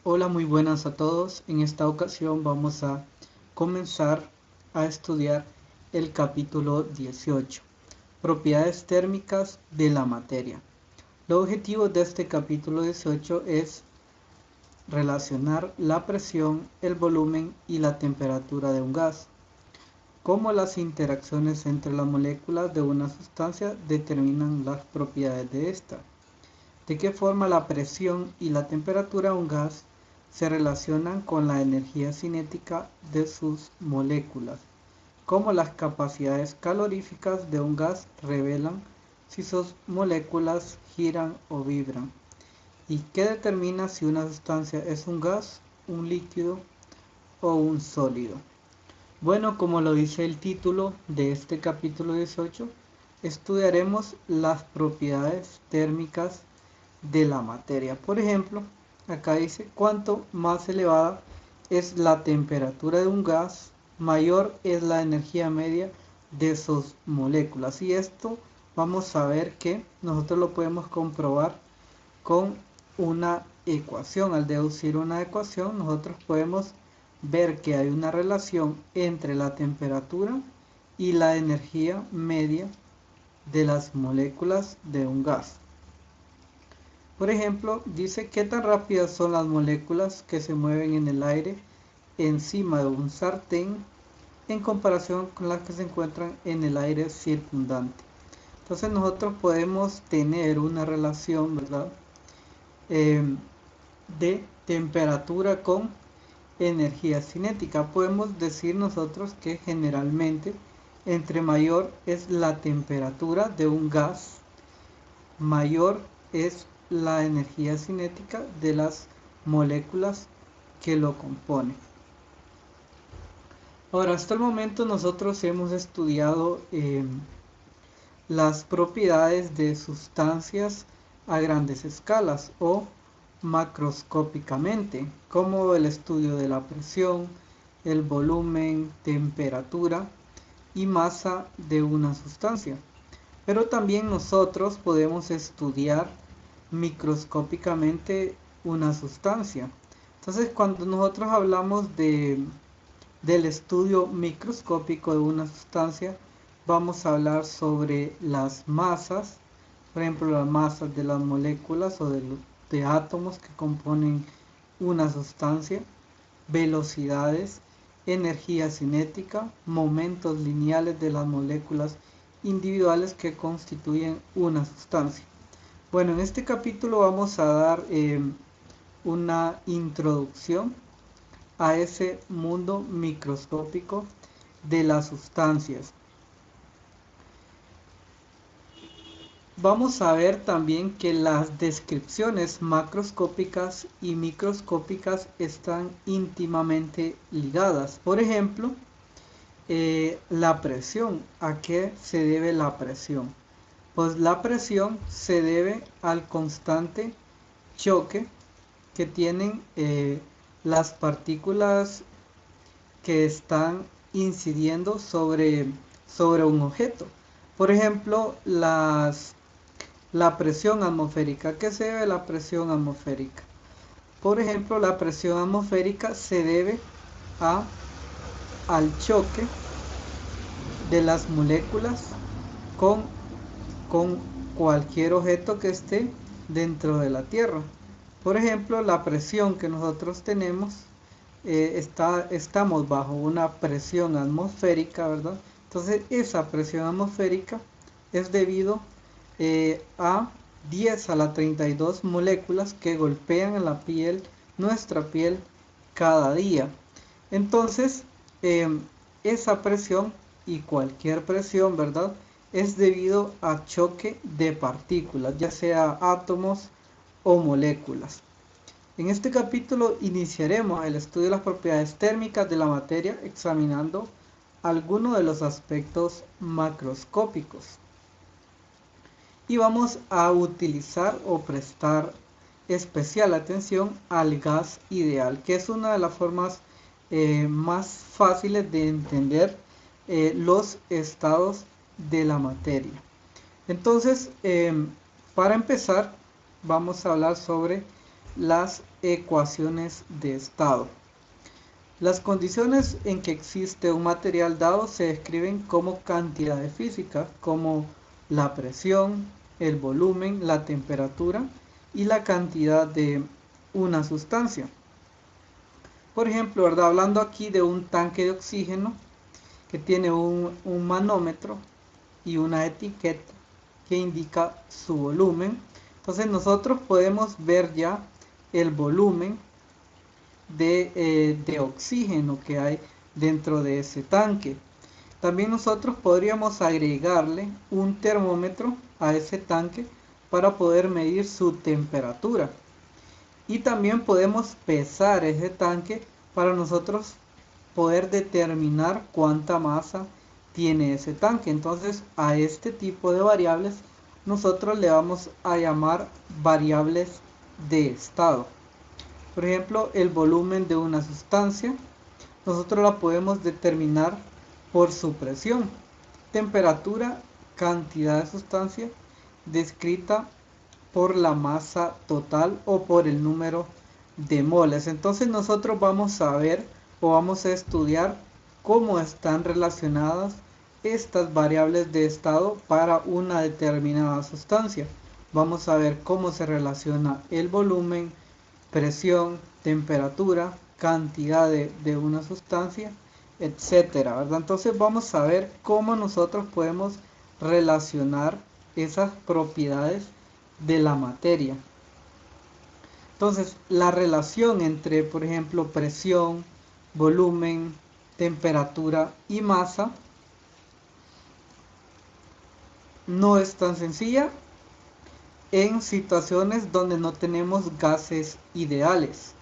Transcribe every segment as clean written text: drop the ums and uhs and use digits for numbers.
Hola, muy buenas a todos. En esta ocasión vamos a comenzar a estudiar el capítulo 18, propiedades térmicas de la materia. Los objetivos de este capítulo 18 es relacionar la presión, el volumen y la temperatura de un gas, cómo las interacciones entre las moléculas de una sustancia determinan las propiedades de esta. ¿De qué forma la presión y la temperatura de un gas se relacionan con la energía cinética de sus moléculas? ¿Cómo las capacidades caloríficas de un gas revelan si sus moléculas giran o vibran? ¿Y qué determina si una sustancia es un gas, un líquido o un sólido? Bueno, como lo dice el título de este capítulo 18, estudiaremos las propiedades térmicas de la materia. Por ejemplo, acá dice, cuanto más elevada es la temperatura de un gas, mayor es la energía media de sus moléculas. Y esto vamos a ver que nosotros lo podemos comprobar con una ecuación. Al deducir una ecuación, nosotros podemos ver que hay una relación entre la temperatura y la energía media de las moléculas de un gas. Por ejemplo, dice qué tan rápidas son las moléculas que se mueven en el aire encima de un sartén en comparación con las que se encuentran en el aire circundante. Entonces nosotros podemos tener una relación, ¿verdad? De temperatura con energía cinética. Podemos decir nosotros que generalmente entre mayor es la temperatura de un gas, mayor es la energía cinética de las moléculas que lo componen. Ahora, hasta el momento nosotros hemos estudiado las propiedades de sustancias a grandes escalas o macroscópicamente, como el estudio de la presión, el volumen, temperatura y masa de una sustancia. Pero también nosotros podemos estudiar microscópicamente una sustancia. Entonces, cuando nosotros hablamos del estudio microscópico de una sustancia, vamos a hablar sobre las masas, por ejemplo, las masas de las moléculas o de átomos que componen una sustancia, velocidades, energía cinética, momentos lineales de las moléculas individuales que constituyen una sustancia. Bueno, en este capítulo vamos a dar una introducción a ese mundo microscópico de las sustancias. Vamos a ver también que las descripciones macroscópicas y microscópicas están íntimamente ligadas. Por ejemplo, la presión. ¿A qué se debe la presión? Pues la presión se debe al constante choque que tienen las partículas que están incidiendo sobre un objeto. Por ejemplo, la presión atmosférica. ¿Qué se debe a la presión atmosférica? Por ejemplo, la presión atmosférica se debe a, al choque de las moléculas con, con cualquier objeto que esté dentro de la Tierra. Por ejemplo, la presión que nosotros tenemos, estamos bajo una presión atmosférica, ¿verdad? Entonces, esa presión atmosférica es debido a 10 a la 32 moléculas que golpean en la piel, nuestra piel, cada día. Entonces, esa presión y cualquier presión, ¿verdad? Es debido a choque de partículas, ya sea átomos o moléculas. En este capítulo iniciaremos el estudio de las propiedades térmicas de la materia examinando algunos de los aspectos macroscópicos. Y vamos a utilizar o prestar especial atención al gas ideal, que es una de las formas más fáciles de entender los estados de la materia. Entonces, para empezar, vamos a hablar sobre las ecuaciones de estado. Las condiciones en que existe un material dado se describen como cantidades físicas, como la presión, el volumen, la temperatura y la cantidad de una sustancia. Por ejemplo, ¿verdad? Hablando aquí de un tanque de oxígeno que tiene un manómetro y una etiqueta que indica su volumen. Entonces nosotros podemos ver ya el volumen de oxígeno que hay dentro de ese tanque. También nosotros podríamos agregarle un termómetro a ese tanque para poder medir su temperatura. Y también podemos pesar ese tanque para nosotros poder determinar cuánta masa tiene ese tanque. Entonces a este tipo de variables nosotros le vamos a llamar variables de estado. Por ejemplo, el volumen de una sustancia nosotros la podemos determinar por su presión, temperatura, cantidad de sustancia descrita por la masa total o por el número de moles. Entonces nosotros vamos a ver o vamos a estudiar cómo están relacionadas estas variables de estado para una determinada sustancia. Vamos a ver cómo se relaciona el volumen, presión, temperatura, cantidad de una sustancia, etcétera, ¿verdad? Entonces vamos a ver cómo nosotros podemos relacionar esas propiedades de la materia. Entonces, la relación entre, por ejemplo, presión, volumen, temperatura y masa no es tan sencilla en situaciones donde no tenemos gases ideales.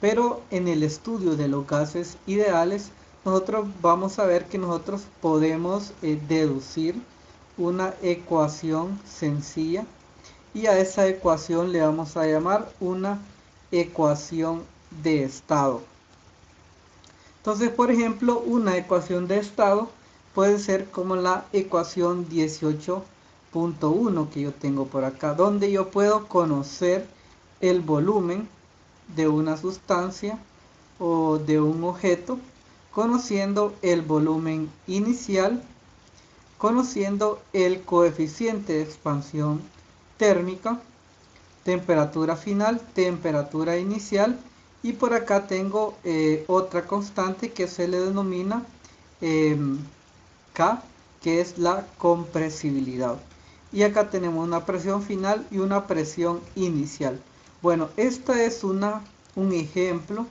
Pero en el estudio de los gases ideales, nosotros vamos a ver que nosotros podemos deducir una ecuación sencilla y a esa ecuación le vamos a llamar una ecuación de estado. Entonces, por ejemplo, una ecuación de estado puede ser como la ecuación 18.1 que yo tengo por acá, donde yo puedo conocer el volumen de una sustancia o de un objeto, conociendo el volumen inicial, conociendo el coeficiente de expansión térmica, temperatura final, temperatura inicial, y por acá tengo otra constante que se le denomina K, que es la compresibilidad. Y acá tenemos una presión final y una presión inicial. Bueno, esta es un ejemplo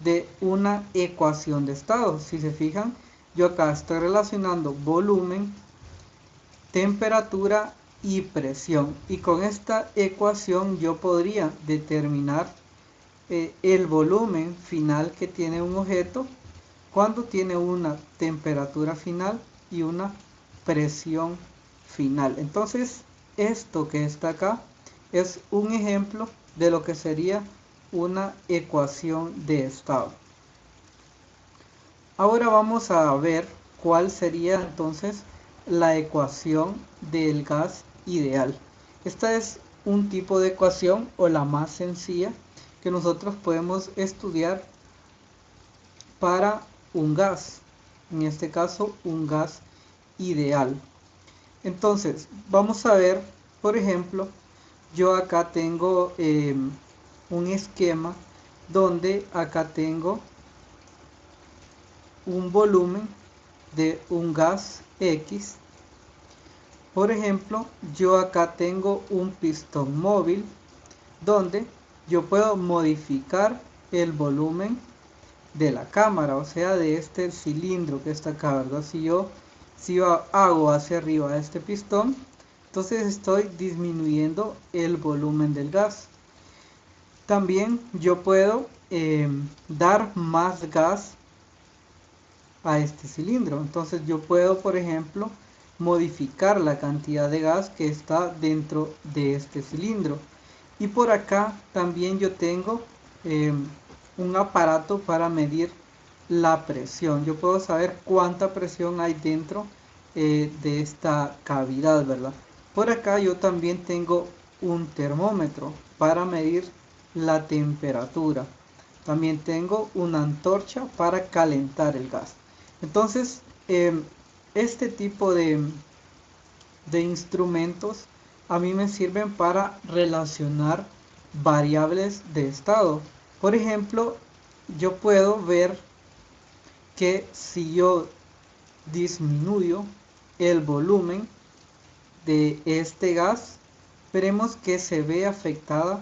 de una ecuación de estado. Si se fijan, yo acá estoy relacionando volumen, temperatura y presión. Y con esta ecuación yo podría determinar el volumen final que tiene un objeto cuando tiene una temperatura final y una presión final. Entonces, esto que está acá es un ejemplo de lo que sería una ecuación de estado. Ahora vamos a ver cuál sería entonces la ecuación del gas ideal. Esta es un tipo de ecuación o la más sencilla que nosotros podemos estudiar para un gas, en este caso un gas ideal. Entonces vamos a ver, por ejemplo, yo acá tengo un esquema donde acá tengo un volumen de un gas X. Por ejemplo, yo acá tengo un pistón móvil donde yo puedo modificar el volumen de la cámara, o sea, de este cilindro que está acá, ¿verdad? Si yo hago hacia arriba este pistón, entonces estoy disminuyendo el volumen del gas. También yo puedo dar más gas a este cilindro. Entonces yo puedo, por ejemplo, modificar la cantidad de gas que está dentro de este cilindro. Y por acá también yo tengo un aparato para medir la presión. Yo puedo saber cuánta presión hay dentro de esta cavidad, ¿verdad? Por acá yo también tengo un termómetro para medir la temperatura. También tengo una antorcha para calentar el gas. Entonces, este tipo de instrumentos a mí me sirven para relacionar variables de estado. Por ejemplo, yo puedo ver que si yo disminuyo el volumen de este gas, veremos que se ve afectada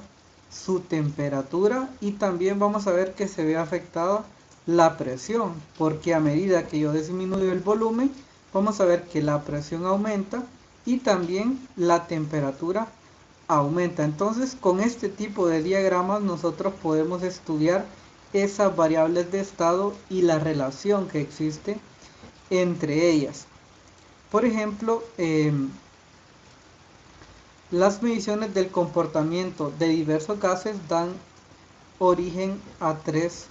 su temperatura y también vamos a ver que se ve afectada la presión, porque a medida que yo disminuyo el volumen, vamos a ver que la presión aumenta y también la temperatura aumenta. Entonces, con este tipo de diagramas nosotros podemos estudiar esas variables de estado y la relación que existe entre ellas. Por ejemplo, las mediciones del comportamiento de diversos gases dan origen a tres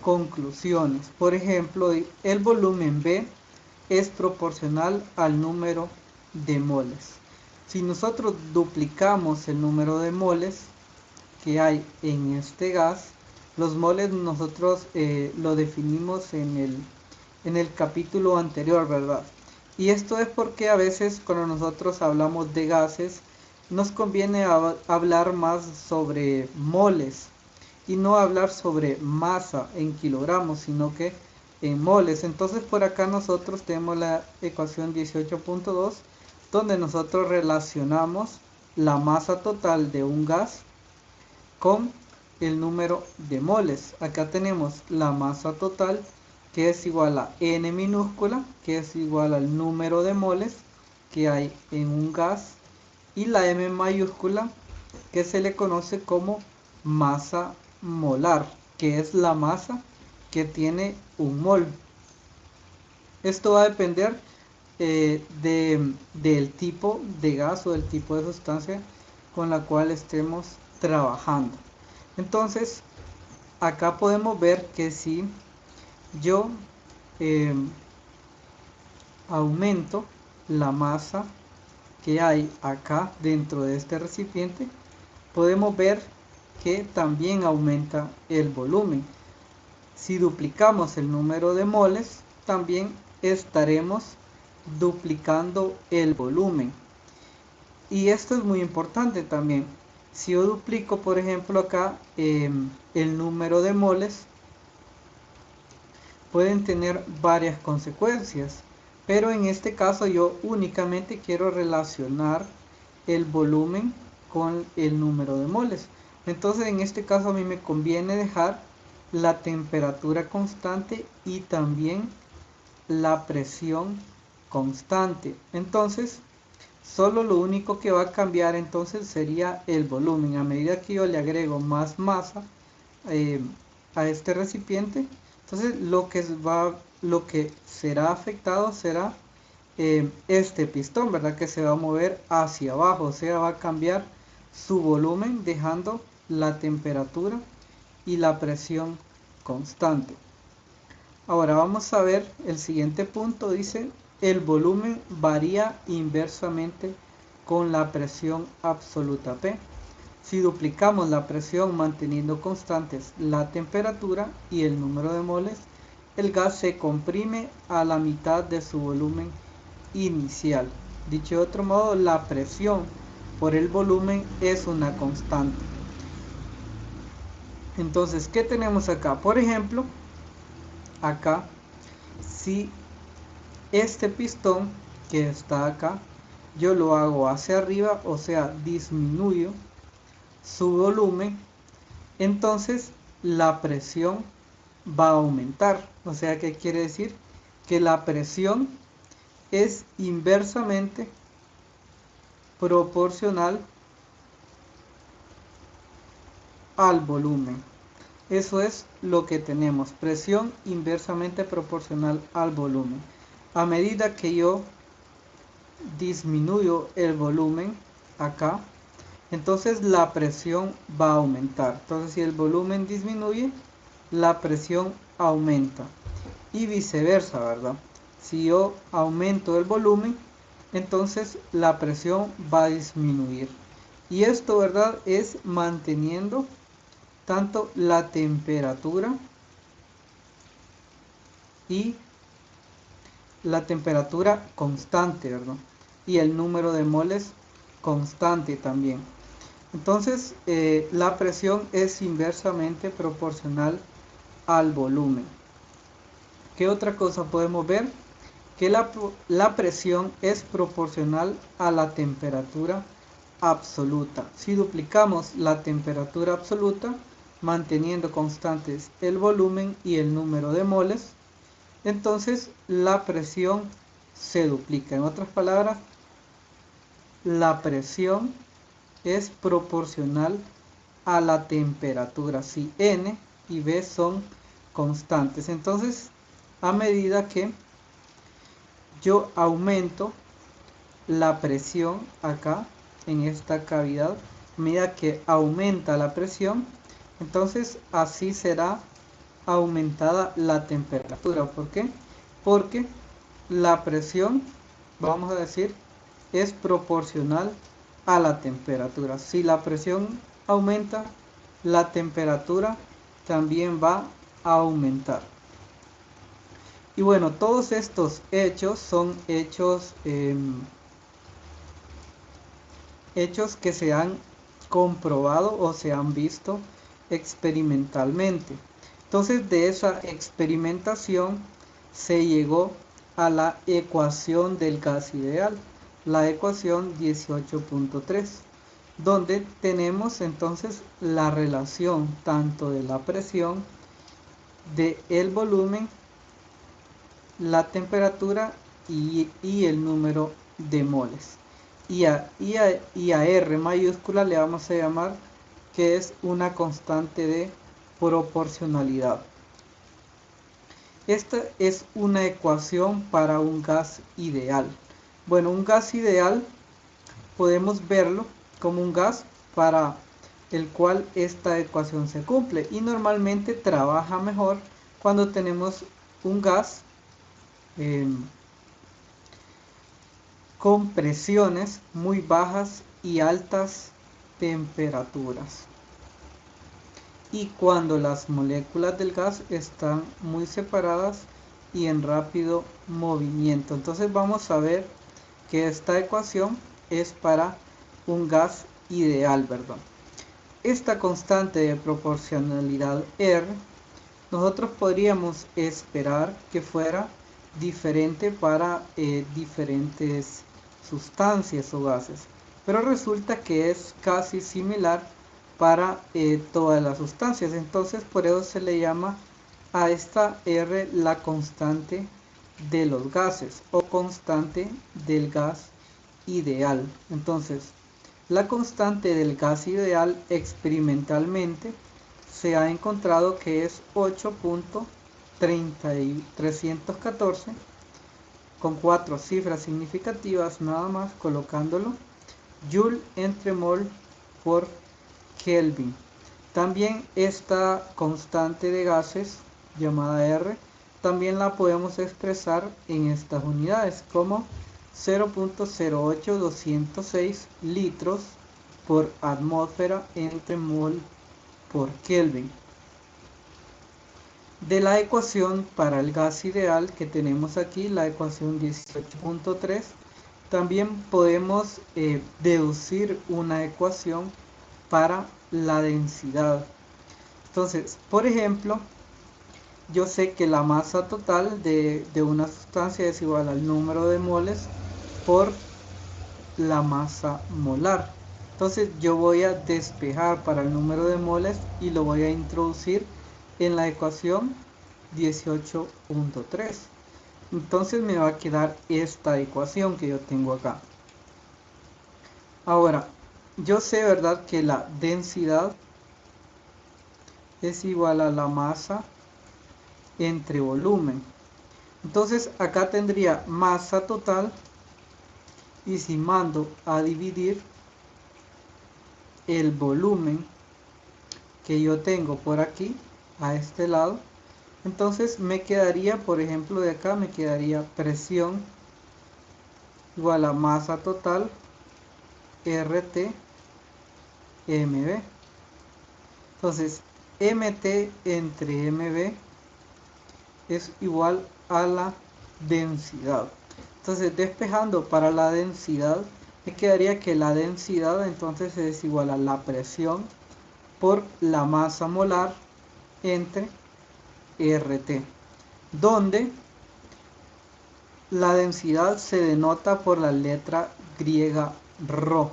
conclusiones. Por ejemplo, el volumen B es proporcional al número de moles. Si nosotros duplicamos el número de moles que hay en este gas, los moles nosotros lo definimos en el capítulo anterior, ¿verdad? Y esto es porque a veces cuando nosotros hablamos de gases, nos conviene hablar más sobre moles y no hablar sobre masa en kilogramos, sino que en moles. Entonces por acá nosotros tenemos la ecuación 18.2, donde nosotros relacionamos la masa total de un gas con el número de moles. Acá tenemos la masa total, que es igual a N minúscula, que es igual al número de moles que hay en un gas, y la M mayúscula, que se le conoce como masa molar, que es la masa que tiene un mol. Esto va a depender del tipo de gas o del tipo de sustancia con la cual estemos trabajando. Entonces, acá podemos ver que si yo aumento la masa que hay acá dentro de este recipiente, podemos ver que también aumenta el volumen. Si duplicamos el número de moles, también estaremos duplicando el volumen. Y esto es muy importante también. Si yo duplico, por ejemplo, acá el número de moles, pueden tener varias consecuencias. Pero en este caso yo únicamente quiero relacionar el volumen con el número de moles. Entonces en este caso a mí me conviene dejar la temperatura constante y también la presión constante. Entonces solo lo único que va a cambiar entonces sería el volumen. A medida que yo le agrego más masa a este recipiente, entonces lo que será afectado será este pistón, ¿verdad? Que se va a mover hacia abajo, o sea, va a cambiar su volumen dejando la temperatura y la presión constante. Ahora vamos a ver el siguiente punto. Dice: el volumen varía inversamente con la presión absoluta P. Si duplicamos la presión manteniendo constantes la temperatura y el número de moles, el gas se comprime a la mitad de su volumen inicial. Dicho de otro modo, la presión por el volumen es una constante. Entonces, ¿qué tenemos acá? Por ejemplo, acá, si este pistón que está acá, yo lo hago hacia arriba, o sea, disminuyo su volumen, entonces la presión va a aumentar. O sea, ¿qué quiere decir? Que la presión es inversamente proporcional al volumen. Eso es lo que tenemos, presión inversamente proporcional al volumen. A medida que yo disminuyo el volumen acá, entonces la presión va a aumentar. Entonces si el volumen disminuye, la presión aumenta. Y viceversa, ¿verdad? Si yo aumento el volumen, entonces la presión va a disminuir. Y esto, ¿verdad?, es manteniendo tanto la temperatura y la temperatura constante, ¿verdad? Y el número de moles constante también. Entonces, la presión es inversamente proporcional al volumen. ¿Qué otra cosa podemos ver? Que la presión es proporcional a la temperatura absoluta. Si duplicamos la temperatura absoluta, manteniendo constantes el volumen y el número de moles, entonces la presión se duplica. En otras palabras, la presión es proporcional a la temperatura. Si N y B son constantes, entonces a medida que yo aumento la presión acá en esta cavidad, a medida que aumenta la presión, entonces así será aumentada la temperatura. ¿Por qué? Porque la presión, vamos a decir, es proporcional a la temperatura. Si la presión aumenta, la temperatura también va a aumentar. Y bueno, todos estos hechos son hechos que se han comprobado o se han visto experimentalmente. Entonces, de esa experimentación se llegó a la ecuación del gas ideal, la ecuación 18.3, donde tenemos entonces la relación tanto de la presión, del volumen, la temperatura y el número de moles. Y a R mayúscula le vamos a llamar que es una constante de proporcionalidad. Esta es una ecuación para un gas ideal. Bueno, un gas ideal podemos verlo como un gas para el cual esta ecuación se cumple, y normalmente trabaja mejor cuando tenemos un gas con presiones muy bajas y altas temperaturas, y cuando las moléculas del gas están muy separadas y en rápido movimiento. Entonces vamos a ver que esta ecuación es para un gas ideal, ¿verdad? Esta constante de proporcionalidad R, nosotros podríamos esperar que fuera diferente para diferentes sustancias o gases, pero resulta que es casi similar para todas las sustancias. Entonces por eso se le llama a esta R la constante de los gases o constante del gas ideal. Entonces la constante del gas ideal experimentalmente se ha encontrado que es 8.314, con 4 cifras significativas nada más, colocándolo, Joule entre mol por Kelvin. También esta constante de gases llamada R también la podemos expresar en estas unidades como 0.08206 litros por atmósfera entre mol por Kelvin. De la ecuación para el gas ideal que tenemos aquí, la ecuación 18.3, también podemos deducir una ecuación para la densidad. Entonces, por ejemplo, yo sé que la masa total de una sustancia es igual al número de moles por la masa molar. Entonces yo voy a despejar para el número de moles y lo voy a introducir en la ecuación 18.3. Entonces me va a quedar esta ecuación que yo tengo acá. Ahora, yo sé, ¿verdad?, que la densidad es igual a la masa entre volumen. Entonces acá tendría masa total, y si mando a dividir el volumen que yo tengo por aquí a este lado, entonces me quedaría, por ejemplo, de acá me quedaría presión igual a masa total RT mb. Entonces MT entre MB es igual a la densidad. Entonces, despejando para la densidad, me quedaría que la densidad entonces es igual a la presión por la masa molar entre RT, donde la densidad se denota por la letra griega ρ.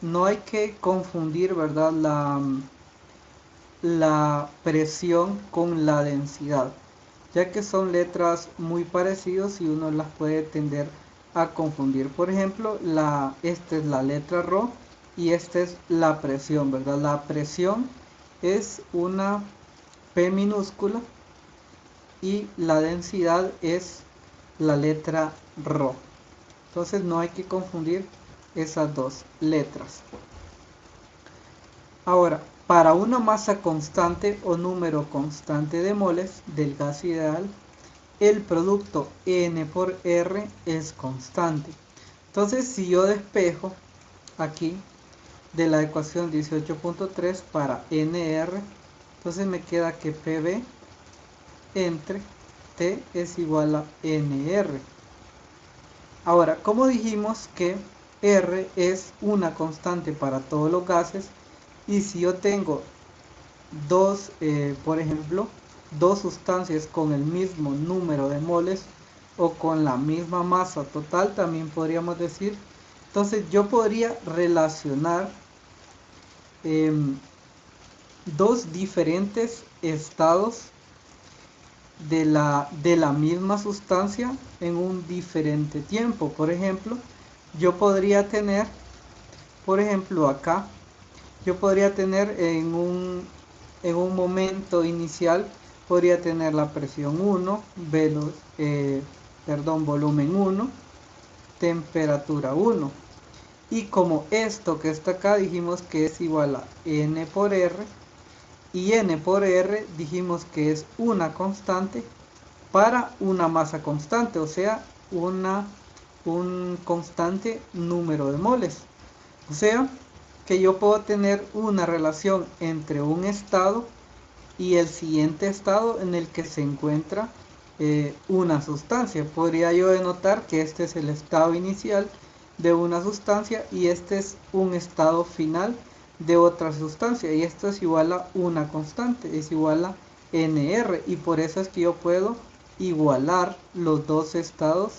No hay que confundir, ¿verdad?, la presión con la densidad, ya que son letras muy parecidas y uno las puede tender a confundir. Por ejemplo, esta es la letra ρ y esta es la presión, ¿verdad? La presión es una P minúscula y la densidad es la letra ρ. Entonces no hay que confundir esas dos letras. Ahora, para una masa constante o número constante de moles del gas ideal, el producto N por R es constante. Entonces, si yo despejo aquí de la ecuación 18.3 para NR, entonces me queda que PB entre T es igual a NR. Ahora, como dijimos que R es una constante para todos los gases, y si yo tengo por ejemplo, dos sustancias con el mismo número de moles o con la misma masa total, también podríamos decir, entonces yo podría relacionar dos diferentes estados de la misma sustancia en un diferente tiempo. Por ejemplo, yo podría tener, por ejemplo, acá, yo podría tener en un momento inicial, podría tener la presión 1, volumen 1, temperatura 1. Y como esto que está acá dijimos que es igual a N por R, y N por R dijimos que es una constante para una masa constante, o sea, un constante número de moles. O sea, que yo puedo tener una relación entre un estado y el siguiente estado en el que se encuentra una sustancia. Podría yo denotar que este es el estado inicial de una sustancia y este es un estado final de otra sustancia, y esto es igual a una constante, es igual a NR, y por eso es que yo puedo igualar los dos estados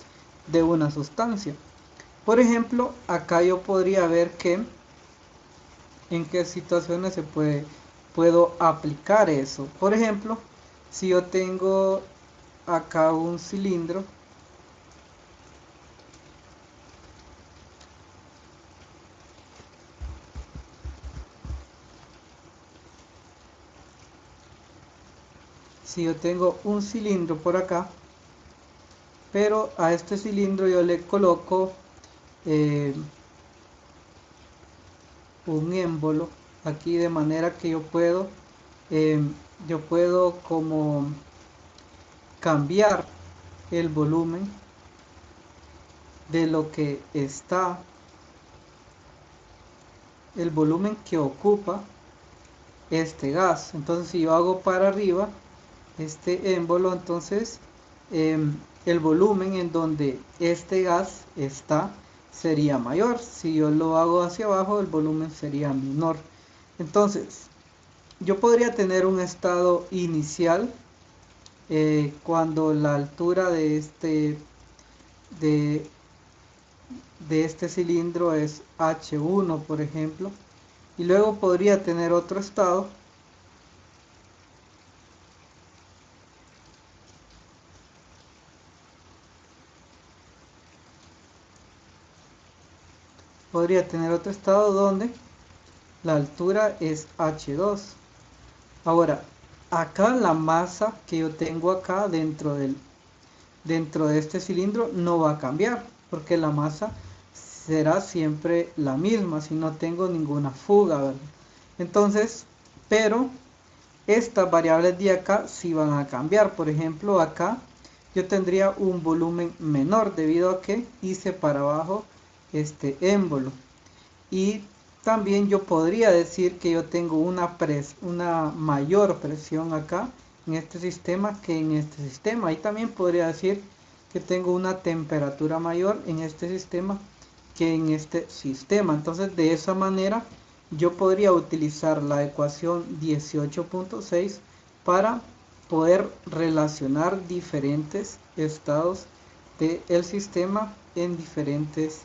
de una sustancia. Por ejemplo, acá yo podría ver que en qué situaciones puedo aplicar eso. Por ejemplo, si yo tengo acá un cilindro, por acá, pero a este cilindro yo le coloco un émbolo aquí, de manera que yo puedo como cambiar el volumen de lo que está, el volumen que ocupa este gas. Entonces, si yo hago para arriba este émbolo, entonces el volumen en donde este gas está sería mayor. Si yo lo hago hacia abajo, el volumen sería menor. Entonces, yo podría tener un estado inicial cuando la altura de este cilindro es H1, por ejemplo, y luego podría tener otro estado donde la altura es H2. Ahora, acá la masa que yo tengo acá dentro de este cilindro no va a cambiar, porque la masa será siempre la misma si no tengo ninguna fuga, ¿verdad? Entonces, pero estas variables de acá sí van a cambiar. Por ejemplo, acá yo tendría un volumen menor debido a que hice para abajo este émbolo, y también yo podría decir que yo tengo una mayor presión acá en este sistema que en este sistema. Y también podría decir que tengo una temperatura mayor en este sistema que en este sistema. Entonces de esa manera yo podría utilizar la ecuación 18.6 para poder relacionar diferentes estados del sistema en diferentes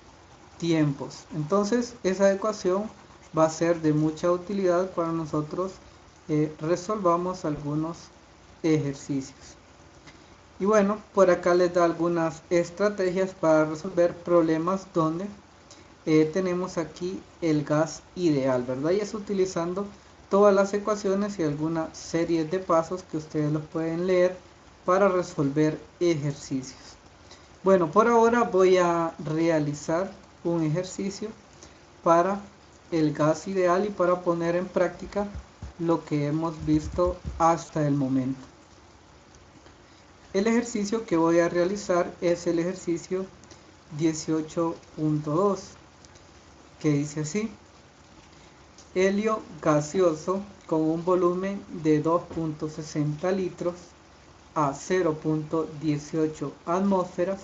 tiempos. Entonces esa ecuación va a ser de mucha utilidad cuando nosotros resolvamos algunos ejercicios. Y bueno, por acá les da algunas estrategias para resolver problemas donde tenemos aquí el gas ideal, ¿verdad? Y es utilizando todas las ecuaciones y alguna serie de pasos que ustedes los pueden leer para resolver ejercicios. Bueno, por ahora voy a realizar un ejercicio para el gas ideal y para poner en práctica lo que hemos visto hasta el momento. El ejercicio que voy a realizar es el ejercicio 18.2, que dice así: helio gaseoso con un volumen de 2.60 litros a 0.18 atmósferas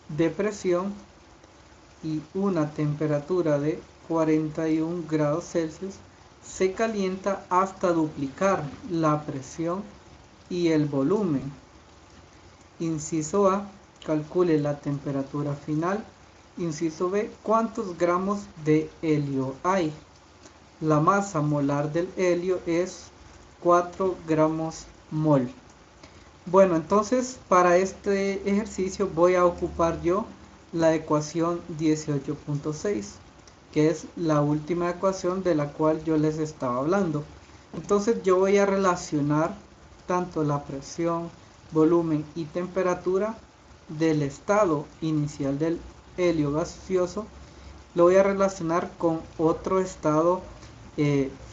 de presión y una temperatura de 41 grados Celsius se calienta hasta duplicar la presión y el volumen. Inciso A, calcule la temperatura final. Inciso B, ¿cuántos gramos de helio hay? La masa molar del helio es 4 gramos mol. Bueno, entonces para este ejercicio voy a ocupar yo la ecuación 18.6, que es la última ecuación de la cual yo les estaba hablando. Entonces yo voy a relacionar tanto la presión, volumen y temperatura del estado inicial del helio gaseoso, lo voy a relacionar con otro estado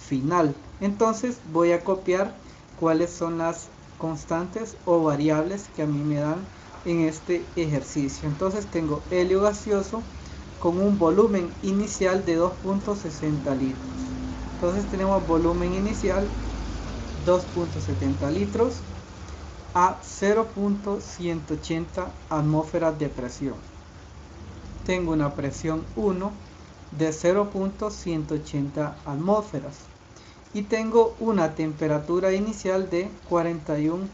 final. Entonces voy a copiar cuáles son las constantes o variables que a mí me dan en este ejercicio. Entonces tengo helio gaseoso con un volumen inicial de 2.60 litros. Entonces tenemos volumen inicial 2.70 litros a 0.180 atmósferas de presión. Tengo una presión 1 de 0.180 atmósferas y tengo una temperatura inicial de 41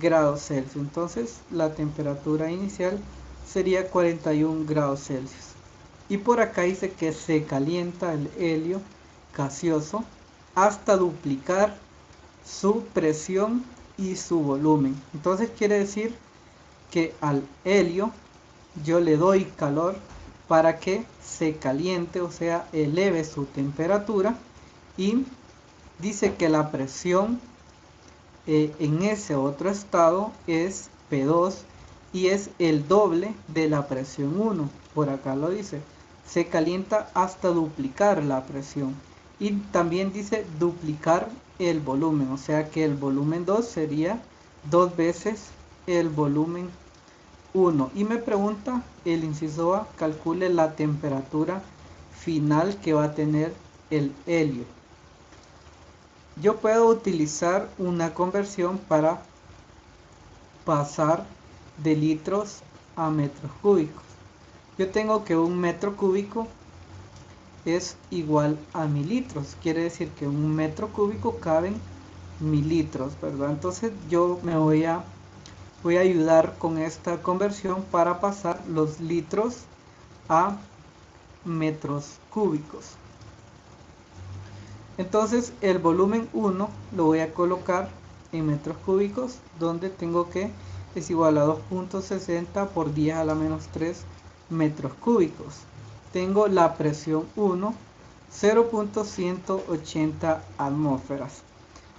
grados Celsius. Entonces la temperatura inicial sería 41 grados Celsius. Y por acá dice que se calienta el helio gaseoso hasta duplicar su presión y su volumen. Entonces quiere decir que al helio yo le doy calor para que se caliente, o sea, eleve su temperatura, y dice que la presión en ese otro estado es P2 y es el doble de la presión 1. Por acá lo dice, se calienta hasta duplicar la presión. Y también dice duplicar el volumen, o sea que el volumen 2 sería 2 veces el volumen 1. Y me pregunta el inciso A, calcule la temperatura final que va a tener el helio. Yo puedo utilizar una conversión para pasar de litros a metros cúbicos. Yo tengo que un metro cúbico es igual a mililitros. Quiere decir que en un metro cúbico caben mililitros, ¿verdad? Entonces yo me voy a ayudar con esta conversión para pasar los litros a metros cúbicos. Entonces el volumen 1 lo voy a colocar en metros cúbicos, donde tengo que es igual a 2.60 por 10 a la menos 3 metros cúbicos. Tengo la presión 1, 0.180 atmósferas.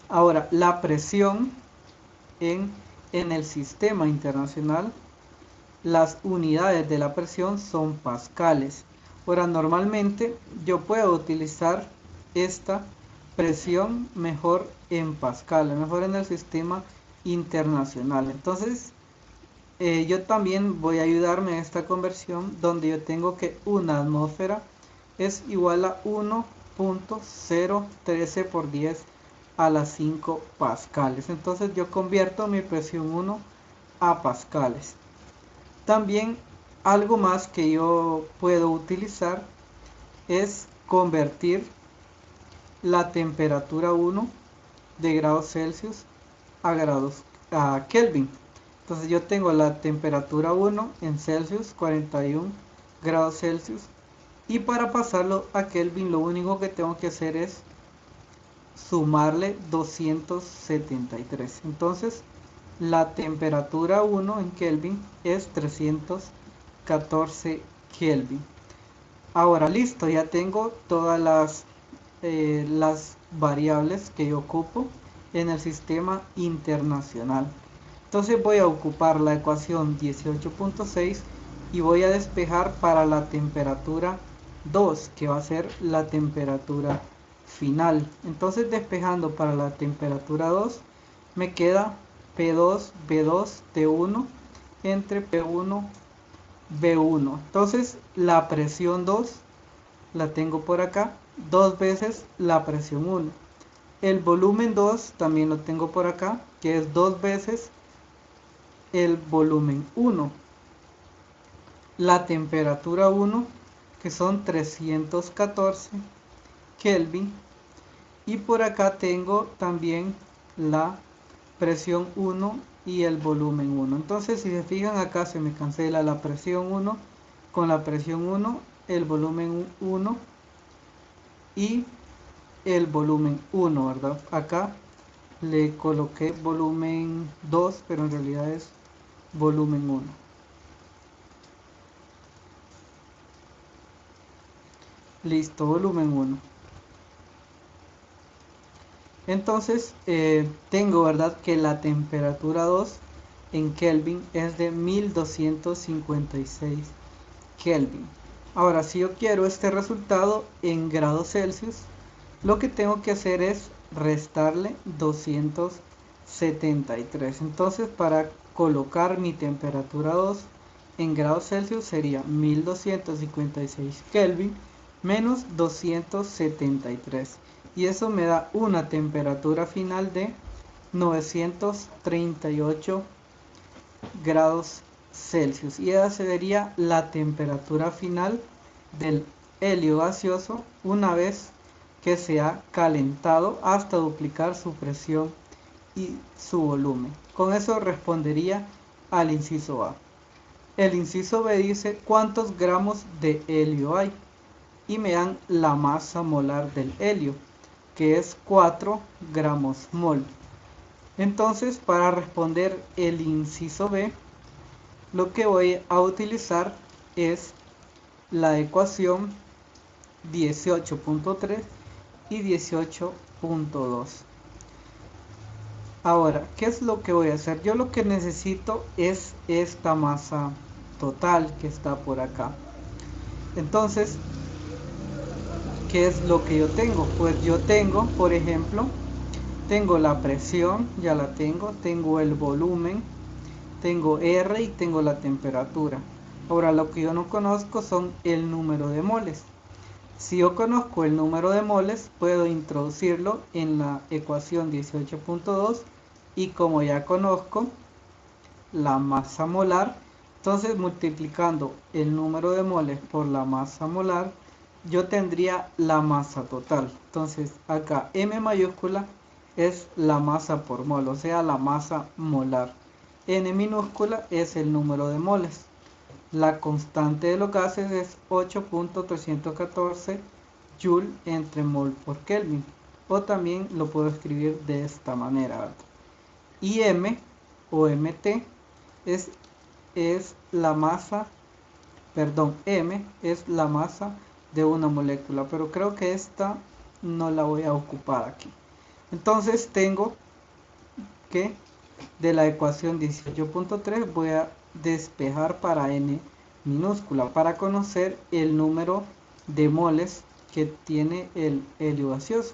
Ahora, la presión en el sistema internacional, las unidades de la presión son pascales. Ahora, normalmente yo puedo utilizar esta presión mejor en pascal, mejor en el sistema internacional. Entonces yo también voy a ayudarme en esta conversión, donde yo tengo que una atmósfera es igual a 1 0.013 por 10 a la 5 pascales. Entonces yo convierto mi presión 1 a pascales. También algo más que yo puedo utilizar es convertir la temperatura 1 de grados Celsius a Kelvin. Entonces yo tengo la temperatura 1 en Celsius, 41 grados Celsius, y para pasarlo a Kelvin lo único que tengo que hacer es sumarle 273. Entonces la temperatura 1 en Kelvin es 314 Kelvin. Ahora listo, ya tengo todas las variables que yo ocupo en el sistema internacional. Entonces voy a ocupar la ecuación 18.6 y voy a despejar para la temperatura 2, que va a ser la temperatura final. Entonces despejando para la temperatura 2 me queda P2, B2, T1 entre P1, B1. Entonces la presión 2 la tengo por acá, 2 veces la presión 1. El volumen 2 también lo tengo por acá, que es 2 veces el volumen 1. La temperatura 1, que son 314 Kelvin. Y por acá tengo también la presión 1 y el volumen 1. Entonces si se fijan acá se me cancela la presión 1 con la presión 1, el volumen 1 y el volumen 1, ¿verdad? Acá le coloqué volumen 2, pero en realidad es volumen 1. Listo, volumen 1. Entonces tengo, ¿verdad?, que la temperatura 2 en Kelvin es de 1256 Kelvin. Ahora, si yo quiero este resultado en grados Celsius, lo que tengo que hacer es restarle 273. Entonces, para colocar mi temperatura 2 en grados Celsius sería 1256 Kelvin menos 273. Y eso me da una temperatura final de 938 grados Celsius. Y esa sería la temperatura final del helio gaseoso una vez que se ha calentado hasta duplicar su presión y su volumen. Con eso respondería al inciso A. El inciso B dice cuántos gramos de helio hay y me dan la masa molar del helio, que es 4 gramos mol. Entonces, para responder el inciso B, lo que voy a utilizar es la ecuación 18.3 y 18.2. Ahora, ¿qué es lo que voy a hacer? Yo lo que necesito es esta masa total que está por acá. Entonces, ¿qué es lo que yo tengo? Pues yo tengo, por ejemplo, tengo la presión, ya la tengo el volumen, tengo R y tengo la temperatura. Ahora, lo que yo no conozco son el número de moles. Si yo conozco el número de moles, puedo introducirlo en la ecuación 18.2 y como ya conozco la masa molar, entonces multiplicando el número de moles por la masa molar, yo tendría la masa total. Entonces acá M mayúscula es la masa por mol, o sea la masa molar. N minúscula es el número de moles. La constante de los gases es 8.314 Joule entre mol por Kelvin. O también lo puedo escribir de esta manera, ¿verdad? Y M o MT es la masa, M es la masa de una molécula. Pero creo que esta no la voy a ocupar aquí. Entonces tengo que de la ecuación 18.3 voy a despejar para N minúscula para conocer el número de moles que tiene el helio gaseoso.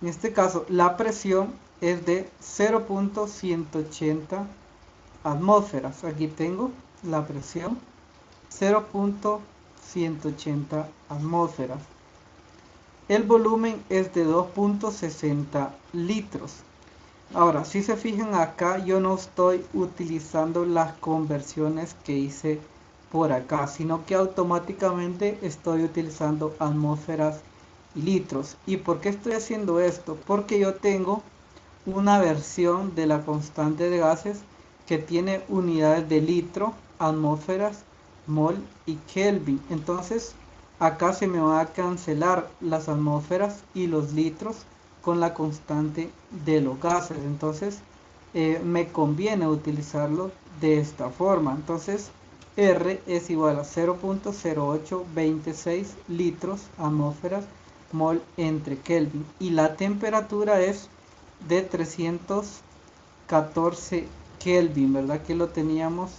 En este caso la presión es de 0.180 atmósferas. Aquí tengo la presión 0.180 atmósferas. El volumen es de 2.60 litros. Ahora, si se fijan acá, yo no estoy utilizando las conversiones que hice por acá, sino que automáticamente estoy utilizando atmósferas y litros. ¿Y por qué estoy haciendo esto? Porque yo tengo una versión de la constante de gases que tiene unidades de litro, atmósferas, mol y Kelvin. Entonces, acá se me va a cancelar las atmósferas y los litros con la constante de los gases. Entonces, me conviene utilizarlo de esta forma. Entonces, R es igual a 0.0826 litros, atmósferas, mol entre Kelvin. Y la temperatura es de 314 Kelvin, ¿verdad? Que lo teníamos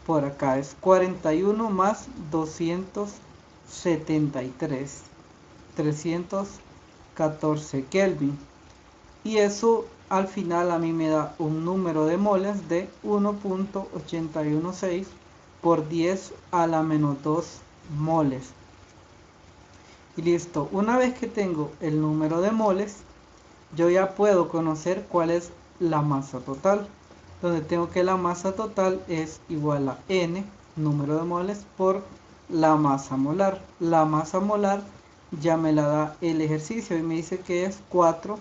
por acá. Es 41 más 273. 314 Kelvin. Y eso al final a mí me da un número de moles de 1.816 por 10 a la menos 2 moles. Y listo, una vez que tengo el número de moles, yo ya puedo conocer cuál es la masa total, donde tengo que la masa total es igual a N, número de moles, por la masa molar. La masa molar ya me la da el ejercicio y me dice que es 4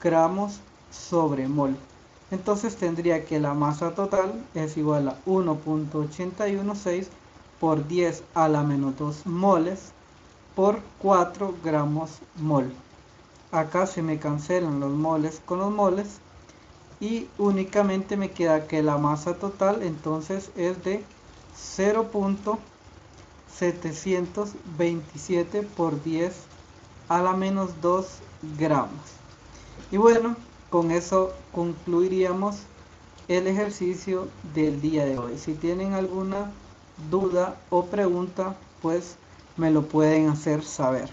gramos sobre mol. Entonces tendría que la masa total es igual a 1.816 por 10 a la menos 2 moles por 4 gramos mol. Acá se me cancelan los moles con los moles y únicamente me queda que la masa total entonces es de 0.727 por 10 a la menos 2 gramos. Y bueno, con eso concluiríamos el ejercicio del día de hoy. Si tienen alguna duda o pregunta, pues me lo pueden hacer saber.